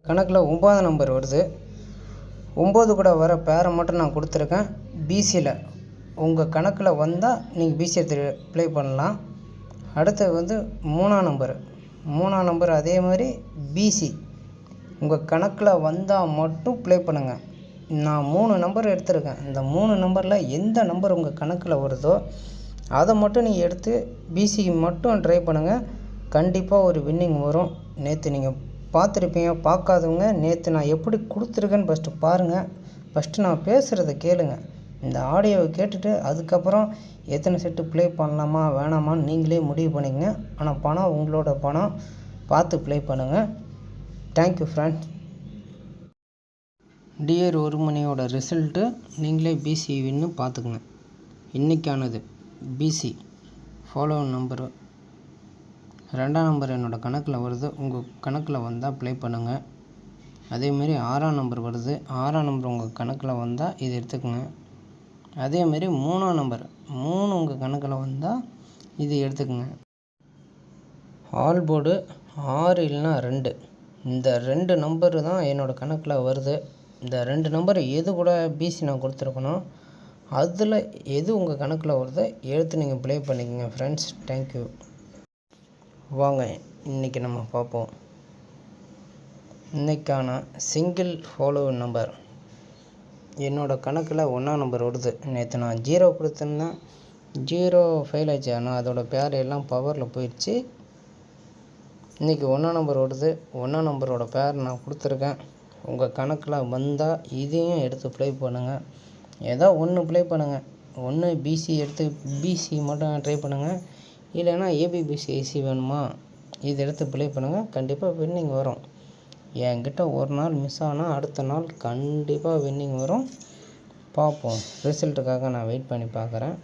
கணக்கில் 9ஆம் நம்பர் வருது. 9 கூட வர பேரை மட்டும் நான் கொடுத்துருக்கேன். பிசியில் உங்கள் கணக்கில் வந்தால் நீங்கள் பிசி எடுத்து ப்ளே பண்ணலாம். அடுத்தது வந்து 3ஆம் நம்பர் அதே மாதிரி பிசி உங்கள் கணக்கில் வந்தால் மட்டும் ப்ளே பண்ணுங்கள். நான் 3 நம்பர் எடுத்திருக்கேன். இந்த 3 நம்பரில் எந்த நம்பர் உங்கள் கணக்கில் வருதோ அதை மட்டும் நீங்கள் எடுத்து பிசிக்கு மட்டும் ட்ரை பண்ணுங்கள். கண்டிப்பாக ஒரு வின்னிங் வரும். நேற்று நீங்கள் பார்த்துருப்பீங்க. பார்க்காதவங்க நேற்று நான் எப்படி கொடுத்துருக்கேன்னு ஃபஸ்ட்டு பாருங்கள். ஃபஸ்ட்டு நான் பேசுகிறத கேளுங்க. இந்த ஆடியோவை கேட்டுட்டு அதுக்கப்புறம் எத்தனை செட்டு ப்ளே பண்ணலாமா வேணாமான்னு நீங்களே முடிவு பண்ணிக்கங்க. ஆனால் பணம் உங்களோட பணம், பார்த்து ப்ளே பண்ணுங்கள். Thank you friends. டியர் ஒரு மணியோட ரிசல்ட்டு நீங்களே பிசி வின்னு பார்த்துக்குங்க. இன்றைக்கானது பிசி ஃபாலோ நம்பரு 2ஆம் நம்பர் என்னோடய கணக்கில் வருது. உங்கள் கணக்கில் வந்தால் ப்ளே பண்ணுங்கள். அதேமாரி 6ஆம் நம்பர் வருது. 6ஆம் நம்பர் உங்கள் கணக்கில் வந்தால் இது எடுத்துக்கோங்க. அதேமாரி 3ஆம் நம்பர் 3 உங்கள் கணக்கில் வந்தால் இது எடுத்துக்கோங்க. ஆல் போர்டு 6 இல்லைனா 2 இந்த 2 நம்பரு தான் என்னோடய கணக்கில் வருது. இந்த 2 நம்பர் எது கூட பிசி நான் கொடுத்துருக்கணும். அதில் எது உங்கள் கணக்கில் வருதோ எடுத்து நீங்கள் ப்ளே பண்ணிக்கோங்க ஃப்ரெண்ட்ஸ். தேங்க்யூ. வாங்க இன்றைக்கி நம்ம பார்ப்போம். இன்றைக்கான சிங்கிள் ஃபாலோ நம்பர் என்னோடய கணக்கில் 1ஆம் நம்பர் வருது. நேற்று நான் 0 கொடுத்துருந்தேன். 0 ஃபெயில் ஆச்சு. ஆனால் அதோடய பேர் எல்லாம் பவரில் போயிடுச்சு. இன்றைக்கி 1ஆம் நம்பர் வருது. 1ஆம் நம்பரோட பேர் நான் கொடுத்துருக்கேன். உங்கள் கணக்கில் வந்தால் இதையும் எடுத்து ப்ளே பண்ணுங்கள். ஏதோ ஒன்று ப்ளே பண்ணுங்கள். ஒன்று பிசி எடுத்து பிசி மட்டும் ட்ரை பண்ணுங்கள். இல்லைன்னா ஏபிபிசிஐசி வேணுமா இது எடுத்து ப்ளே பண்ணுங்கள். கண்டிப்பாக வின்னிங் வரும். என்கிட்ட ஒரு நாள் மிஸ் ஆனால் அடுத்த நாள் கண்டிப்பாக வின்னிங் வரும். பார்ப்போம். ரிசல்ட்டுக்காக நான் வெயிட் பண்ணி பார்க்குறேன்.